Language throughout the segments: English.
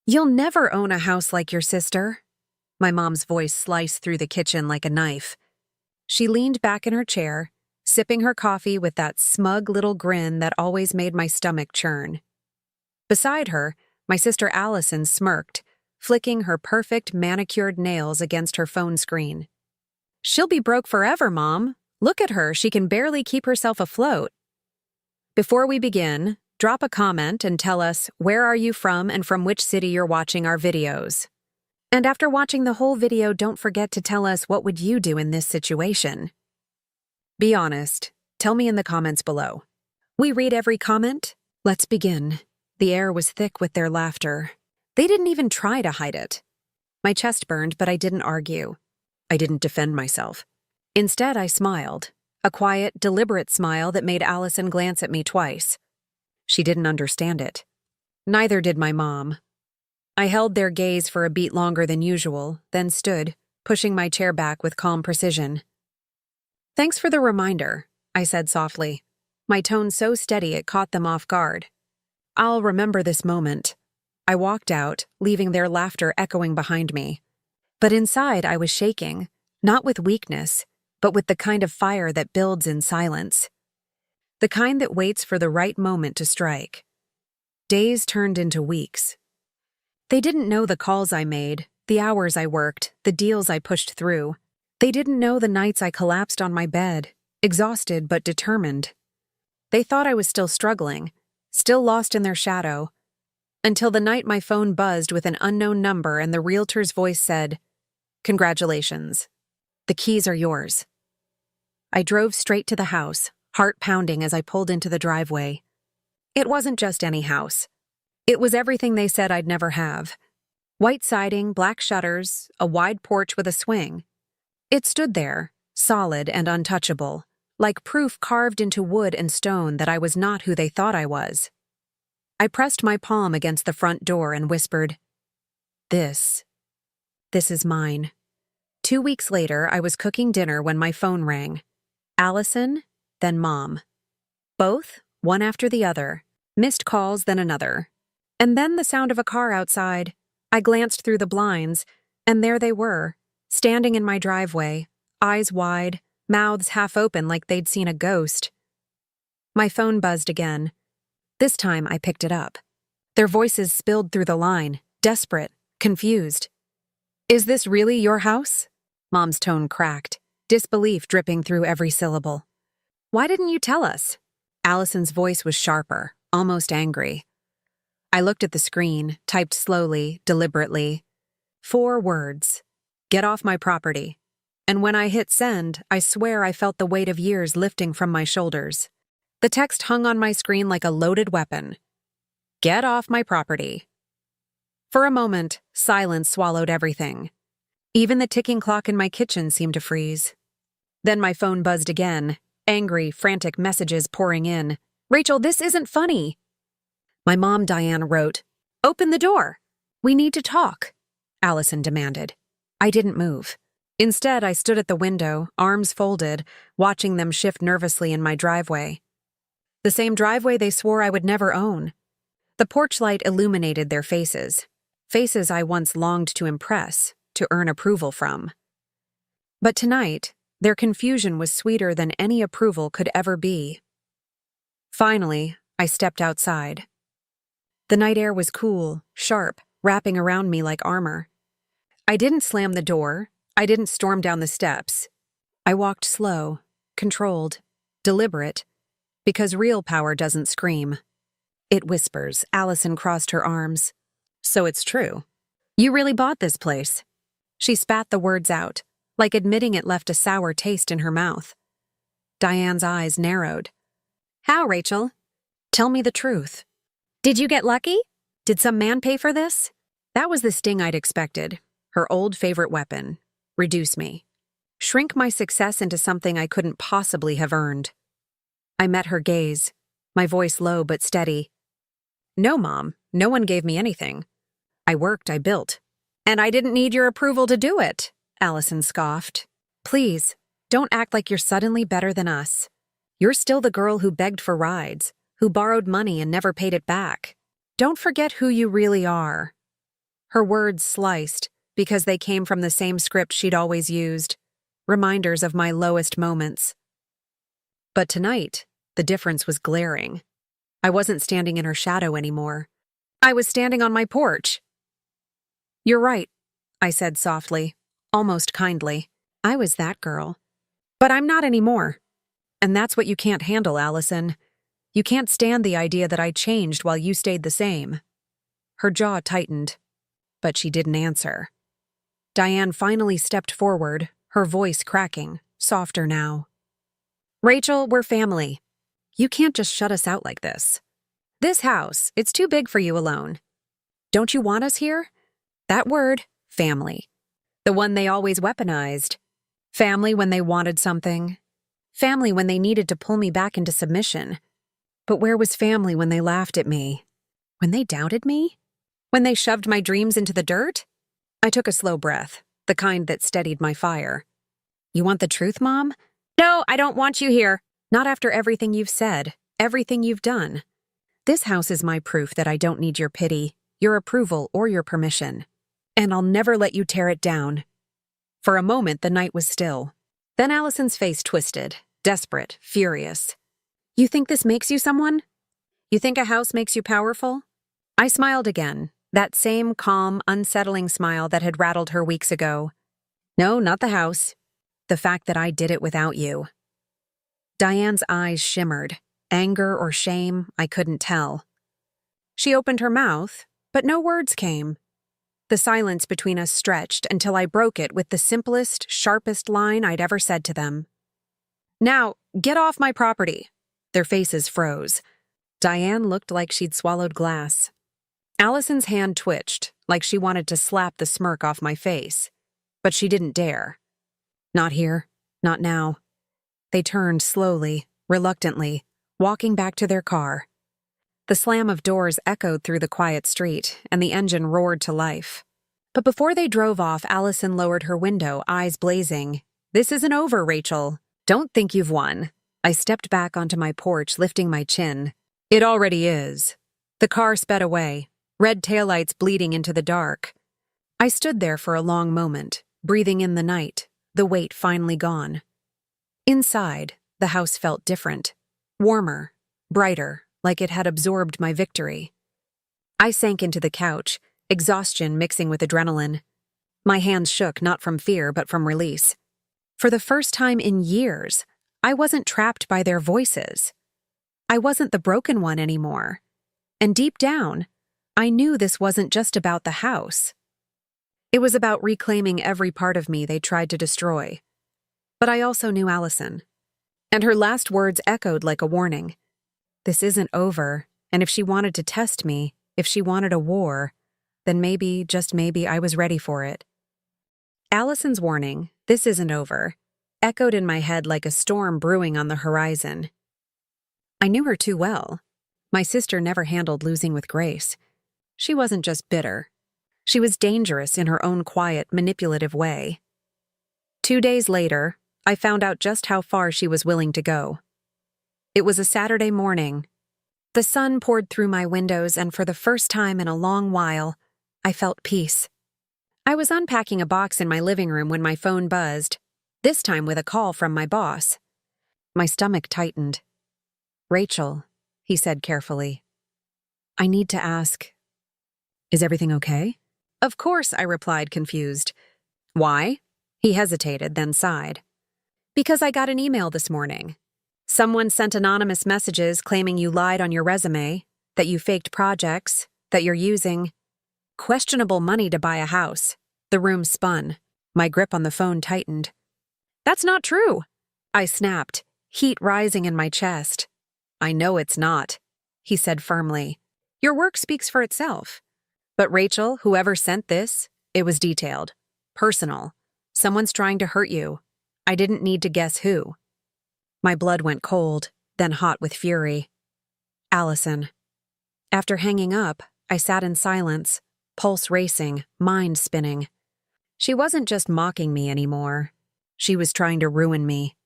You'll never own a house like your sister. My mom's voice sliced through the kitchen like a knife. She leaned back in her chair, sipping her coffee with that smug little grin that always made my stomach churn. Beside her, my sister Allison smirked, flicking her perfect manicured nails against her phone screen. She'll be broke forever, Mom. Look at her, she can barely keep herself afloat. Before we begin, drop a comment and tell us where are you from and from which city you're watching our videos. And after watching the whole video, don't forget to tell us what would you do in this situation. Be honest. Tell me in the comments below. We read every comment. Let's begin. The air was thick with their laughter. They didn't even try to hide it. My chest burned, but I didn't argue. I didn't defend myself. Instead, I smiled. A quiet, deliberate smile that made Allison glance at me twice. She didn't understand it. Neither did my mom. I held their gaze for a beat longer than usual, then stood, pushing my chair back with calm precision. Thanks for the reminder, I said softly, my tone so steady it caught them off guard. I'll remember this moment. I walked out, leaving their laughter echoing behind me. But inside I was shaking, not with weakness, but with the kind of fire that builds in silence. The kind that waits for the right moment to strike. Days turned into weeks. They didn't know the calls I made, the hours I worked, the deals I pushed through. They didn't know the nights I collapsed on my bed, exhausted but determined. They thought I was still struggling, still lost in their shadow, until the night my phone buzzed with an unknown number and the realtor's voice said, "Congratulations. The keys are yours." I drove straight to the house, heart pounding as I pulled into the driveway. It wasn't just any house. It was everything they said I'd never have. White siding, black shutters, a wide porch with a swing. It stood there, solid and untouchable, like proof carved into wood and stone that I was not who they thought I was. I pressed my palm against the front door and whispered, This is mine." 2 weeks later, I was cooking dinner when my phone rang. Allison, then Mom. Both, one after the other, missed calls, then another. And then the sound of a car outside. I glanced through the blinds, and there they were, standing in my driveway, eyes wide, mouths half open like they'd seen a ghost. My phone buzzed again. This time I picked it up. Their voices spilled through the line, desperate, confused. "Is this really your house?" Mom's tone cracked, disbelief dripping through every syllable. "Why didn't you tell us?" Allison's voice was sharper, almost angry. I looked at the screen, typed slowly, deliberately. 4 words. "Get off my property." And when I hit send, I swear I felt the weight of years lifting from my shoulders. The text hung on my screen like a loaded weapon. "Get off my property." For a moment, silence swallowed everything. Even the ticking clock in my kitchen seemed to freeze. Then my phone buzzed again, angry, frantic messages pouring in. "Rachel, this isn't funny." My mom, Diane, wrote, "Open the door. We need to talk," Allison demanded. I didn't move. Instead, I stood at the window, arms folded, watching them shift nervously in my driveway. The same driveway they swore I would never own. The porch light illuminated their faces. Faces I once longed to impress, to earn approval from. But tonight, their confusion was sweeter than any approval could ever be. Finally, I stepped outside. The night air was cool, sharp, wrapping around me like armor. I didn't slam the door. I didn't storm down the steps. I walked slow, controlled, deliberate, because real power doesn't scream. It whispers. Allison crossed her arms. "So it's true. You really bought this place." She spat the words out, like admitting it left a sour taste in her mouth. Diane's eyes narrowed. "How, Rachel? Tell me the truth. Did you get lucky? Did some man pay for this?" That was the sting I'd expected. Her old favorite weapon. Reduce me. Shrink my success into something I couldn't possibly have earned. I met her gaze, my voice low but steady. "No, Mom, no one gave me anything. I worked, I built. And I didn't need your approval to do it," Allison scoffed. "Please, don't act like you're suddenly better than us. You're still the girl who begged for rides, who borrowed money and never paid it back. Don't forget who you really are." Her words sliced because they came from the same script she'd always used, reminders of my lowest moments. But tonight, the difference was glaring. I wasn't standing in her shadow anymore. I was standing on my porch. "You're right," I said softly, almost kindly. I was that girl. But I'm not anymore. And that's what you can't handle, Allison. You can't stand the idea that I changed while you stayed the same. Her jaw tightened, but she didn't answer. Diane finally stepped forward, her voice cracking, softer now. "Rachel, we're family. You can't just shut us out like this. This house, it's too big for you alone. Don't you want us here?" That word, family. The one they always weaponized. Family when they wanted something. Family when they needed to pull me back into submission. But where was family when they laughed at me? When they doubted me? When they shoved my dreams into the dirt? I took a slow breath, the kind that steadied my fire. "You want the truth, Mom?" "No, I don't want you here." "Not after everything you've said, everything you've done. This house is my proof that I don't need your pity, your approval, or your permission. And I'll never let you tear it down." For a moment, the night was still. Then Allison's face twisted, desperate, furious. "You think this makes you someone? You think a house makes you powerful?" I smiled again, that same calm, unsettling smile that had rattled her weeks ago. "No, not the house. The fact that I did it without you." Diane's eyes shimmered. Anger or shame, I couldn't tell. She opened her mouth, but no words came. The silence between us stretched until I broke it with the simplest, sharpest line I'd ever said to them. "Now, get off my property." Their faces froze. Diane looked like she'd swallowed glass. Allison's hand twitched, like she wanted to slap the smirk off my face. But she didn't dare. Not here. Not now. They turned slowly, reluctantly, walking back to their car. The slam of doors echoed through the quiet street, and the engine roared to life. But before they drove off, Allison lowered her window, eyes blazing. "This isn't over, Rachel. Don't think you've won." I stepped back onto my porch, lifting my chin. "It already is." The car sped away, red taillights bleeding into the dark. I stood there for a long moment, breathing in the night, the weight finally gone. Inside, the house felt different. Warmer, brighter, like it had absorbed my victory. I sank into the couch, exhaustion mixing with adrenaline. My hands shook not from fear but from release. For the first time in years, I wasn't trapped by their voices. I wasn't the broken one anymore. And deep down, I knew this wasn't just about the house. It was about reclaiming every part of me they tried to destroy. But I also knew Allison. And her last words echoed like a warning. This isn't over, and if she wanted to test me, if she wanted a war, then maybe, just maybe, I was ready for it. Allison's warning, "This isn't over," echoed in my head like a storm brewing on the horizon. I knew her too well. My sister never handled losing with grace. She wasn't just bitter. She was dangerous in her own quiet, manipulative way. 2 days later, I found out just how far she was willing to go. It was a Saturday morning. The sun poured through my windows, and for the first time in a long while, I felt peace. I was unpacking a box in my living room when my phone buzzed, this time with a call from my boss. My stomach tightened. "Rachel," he said carefully. "I need to ask, is everything okay?" "Of course," I replied, confused. "Why?" He hesitated, then sighed. "Because I got an email this morning. Someone sent anonymous messages claiming you lied on your resume, that you faked projects, that you're using questionable money to buy a house." The room spun. My grip on the phone tightened. "That's not true," I snapped, heat rising in my chest. "I know it's not," he said firmly. "Your work speaks for itself. But Rachel, whoever sent this, it was detailed. Personal. Someone's trying to hurt you. I didn't need to guess who." My blood went cold, then hot with fury. Allison. After hanging up, I sat in silence, pulse racing, mind spinning. She wasn't just mocking me anymore. She was trying to ruin me.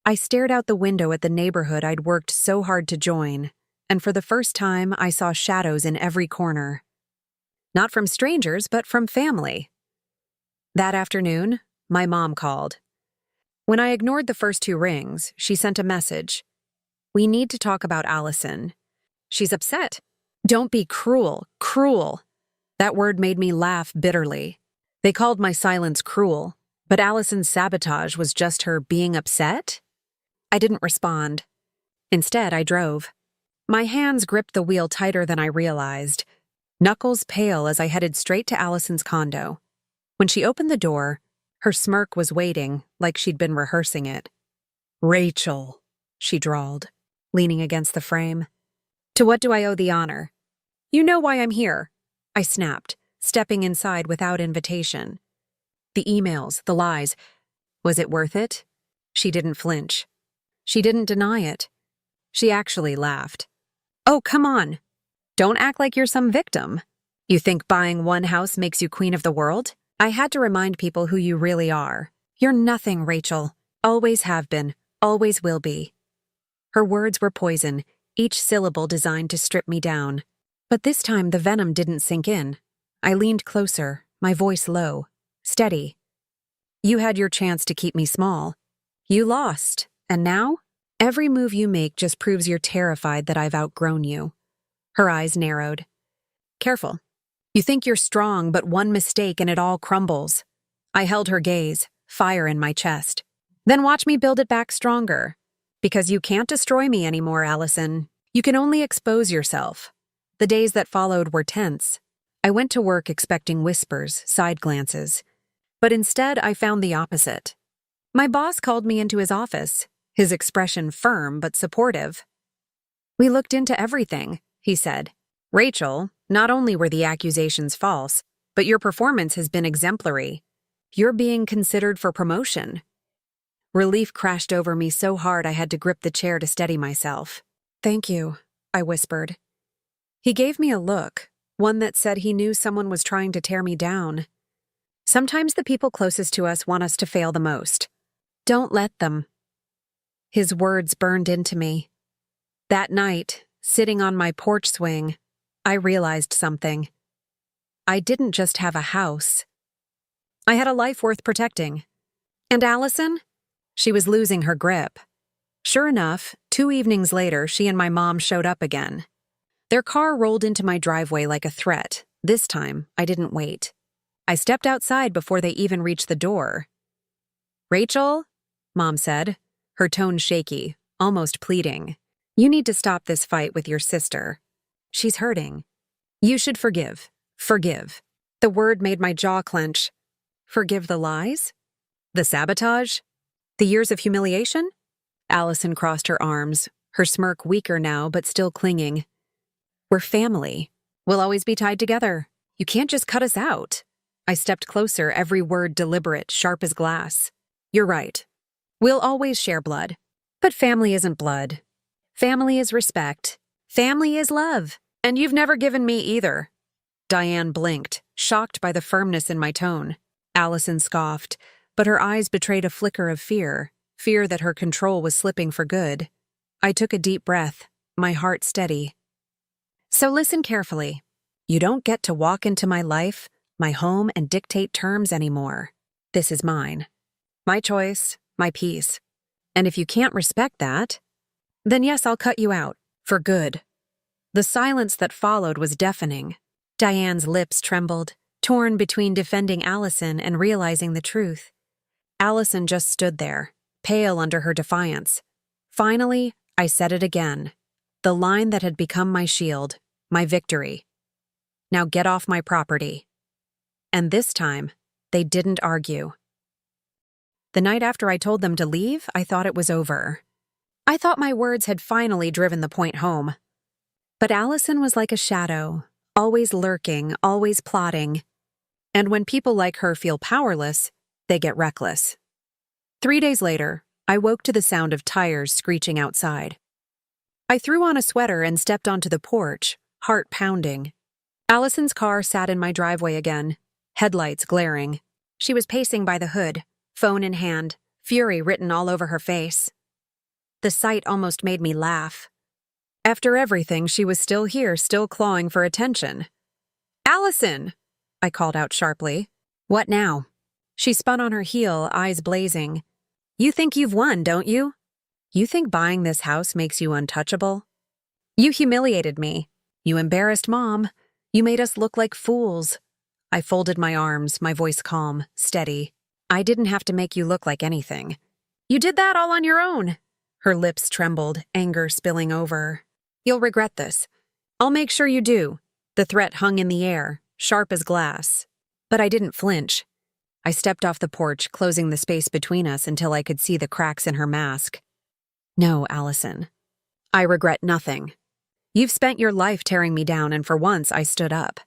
I stared out the window at the neighborhood I'd worked so hard to join, and for the first time I saw shadows in every corner. Not from strangers, but from family. That afternoon, my mom called. When I ignored the first 2 rings, she sent a message. "We need to talk about Allison. She's upset." Don't be cruel. Cruel. That word made me laugh bitterly. They called my silence cruel, but Allison's sabotage was just her being upset? I didn't respond. Instead, I drove. My hands gripped the wheel tighter than I realized, knuckles pale as I headed straight to Allison's condo. When she opened the door, her smirk was waiting, like she'd been rehearsing it. "Rachel," she drawled, leaning against the frame. "To what do I owe the honor?" "You know why I'm here," I snapped, stepping inside without invitation. The emails, the lies. Was it worth it? She didn't flinch. She didn't deny it. She actually laughed. "Oh, come on. Don't act like you're some victim. You think buying one house makes you queen of the world?" I had to remind people who you really are. "You're nothing, Rachel. Always have been. Always will be." Her words were poison, each syllable designed to strip me down. But this time the venom didn't sink in. I leaned closer, my voice low, steady. "You had your chance to keep me small. You lost, and now? Every move you make just proves you're terrified that I've outgrown you." Her eyes narrowed. "Careful. You think you're strong, but one mistake and it all crumbles." I held her gaze, fire in my chest. "Then watch me build it back stronger. Because you can't destroy me anymore, Allison. You can only expose yourself." The days that followed were tense. I went to work expecting whispers, side glances. But instead, I found the opposite. My boss called me into his office, his expression firm but supportive. "We looked into everything," he said. "Rachel, not only were the accusations false, but your performance has been exemplary. You're being considered for promotion." Relief crashed over me so hard I had to grip the chair to steady myself. "Thank you," I whispered. He gave me a look, one that said he knew someone was trying to tear me down. Sometimes the people closest to us want us to fail the most. Don't let them. His words burned into me. That night, sitting on my porch swing, I realized something. I didn't just have a house. I had a life worth protecting. And Allison? She was losing her grip. Sure enough, 2 evenings later, she and my mom showed up again. Their car rolled into my driveway like a threat. This time, I didn't wait. I stepped outside before they even reached the door. "Rachel," Mom said, her tone shaky, almost pleading. "You need to stop this fight with your sister. She's hurting. You should forgive. Forgive." The word made my jaw clench. Forgive the lies? The sabotage? The years of humiliation? Allison crossed her arms, her smirk weaker now but still clinging. "We're family. We'll always be tied together. You can't just cut us out." I stepped closer, every word deliberate, sharp as glass. "You're right. We'll always share blood. But family isn't blood. Family is respect. Family is love. And you've never given me either." Diane blinked, shocked by the firmness in my tone. Allison scoffed, but her eyes betrayed a flicker of fear that her control was slipping for good. I took a deep breath, my heart steady. "So listen carefully. You don't get to walk into my life, my home, and dictate terms anymore. This is mine. My choice, my peace. And if you can't respect that, then yes, I'll cut you out. For good." The silence that followed was deafening. Diane's lips trembled, torn between defending Allison and realizing the truth. Allison just stood there, pale under her defiance. Finally, I said it again. The line that had become my shield, my victory. "Now get off my property." And this time, they didn't argue. The night after I told them to leave, I thought it was over. I thought my words had finally driven the point home. But Allison was like a shadow, always lurking, always plotting. And when people like her feel powerless, they get reckless. 3 days later, I woke to the sound of tires screeching outside. I threw on a sweater and stepped onto the porch, heart pounding. Allison's car sat in my driveway again, headlights glaring. She was pacing by the hood, phone in hand, fury written all over her face. The sight almost made me laugh. After everything, she was still here, still clawing for attention. Allison! I called out sharply. What now? She spun on her heel, eyes blazing. You think you've won, don't you? You think buying this house makes you untouchable? You humiliated me. You embarrassed Mom. You made us look like fools. I folded my arms, my voice calm, steady. I didn't have to make you look like anything. You did that all on your own. Her lips trembled, anger spilling over. You'll regret this. I'll make sure you do. The threat hung in the air, sharp as glass. But I didn't flinch. I stepped off the porch, closing the space between us until I could see the cracks in her mask. No, Allison. I regret nothing. You've spent your life tearing me down, and for once I stood up.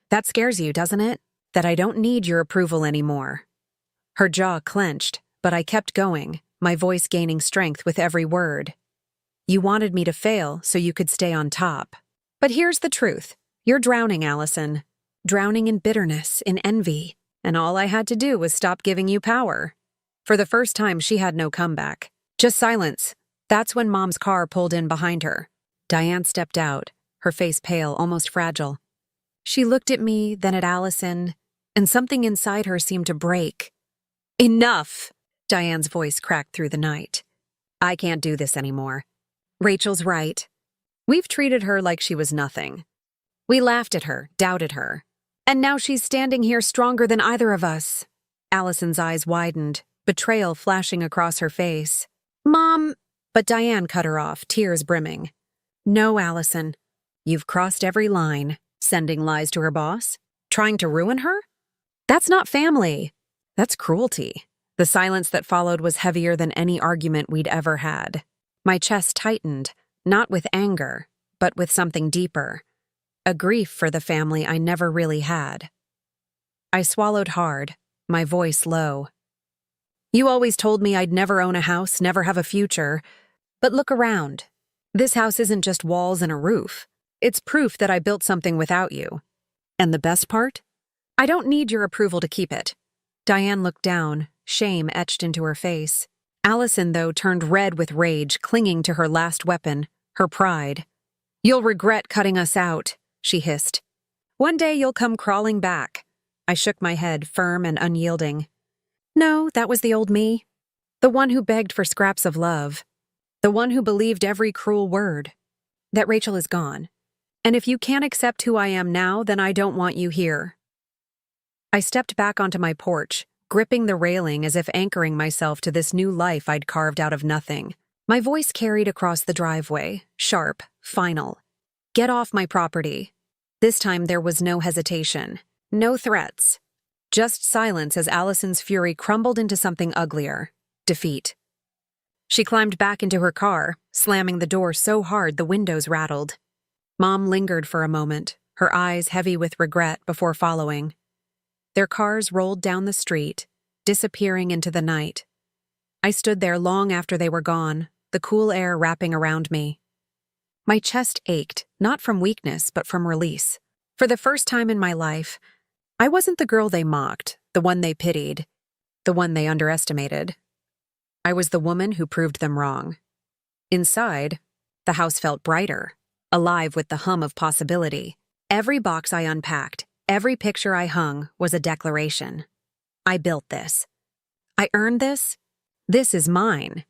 That scares you, doesn't it? That I don't need your approval anymore. Her jaw clenched, but I kept going, my voice gaining strength with every word. You wanted me to fail so you could stay on top. But here's the truth. You're drowning, Allison. Drowning in bitterness, in envy. And all I had to do was stop giving you power. For the first time, she had no comeback. Just silence. That's when Mom's car pulled in behind her. Diane stepped out, her face pale, almost fragile. She looked at me, then at Allison, and something inside her seemed to break. Enough! Diane's voice cracked through the night. I can't do this anymore. Rachel's right. We've treated her like she was nothing. We laughed at her, doubted her. And now she's standing here stronger than either of us. Allison's eyes widened, betrayal flashing across her face. Mom! But Diane cut her off, tears brimming. No, Allison. You've crossed every line. Sending lies to her boss? Trying to ruin her? That's not family. That's cruelty. The silence that followed was heavier than any argument we'd ever had. My chest tightened, not with anger, but with something deeper. A grief for the family I never really had. I swallowed hard, my voice low. You always told me I'd never own a house, never have a future. But look around. This house isn't just walls and a roof. It's proof that I built something without you. And the best part? I don't need your approval to keep it. Diane looked down, shame etched into her face. Allison, though, turned red with rage, clinging to her last weapon, her pride. You'll regret cutting us out, she hissed. One day you'll come crawling back. I shook my head, firm and unyielding. No, that was the old me. The one who begged for scraps of love. The one who believed every cruel word. That Rachel is gone. And if you can't accept who I am now, then I don't want you here. I stepped back onto my porch, gripping the railing as if anchoring myself to this new life I'd carved out of nothing. My voice carried across the driveway, sharp, final. Get off my property. This time there was no hesitation, no threats. Just silence as Allison's fury crumbled into something uglier, defeat. She climbed back into her car, slamming the door so hard the windows rattled. Mom lingered for a moment, her eyes heavy with regret before following. Their cars rolled down the street, disappearing into the night. I stood there long after they were gone, the cool air wrapping around me. My chest ached, not from weakness, but from release. For the first time in my life, I wasn't the girl they mocked, the one they pitied, the one they underestimated. I was the woman who proved them wrong. Inside, the house felt brighter, alive with the hum of possibility. Every box I unpacked, every picture I hung was a declaration. I built this. I earned this. This is mine.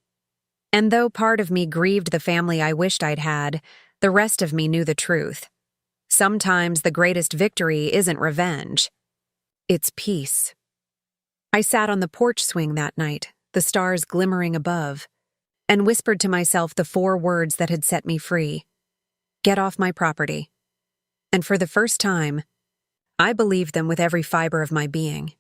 And though part of me grieved the family I wished I'd had, the rest of me knew the truth. Sometimes the greatest victory isn't revenge. It's peace. I sat on the porch swing that night, the stars glimmering above, and whispered to myself the 4 words that had set me free. Get off my property. And for the first time, I believed them with every fiber of my being.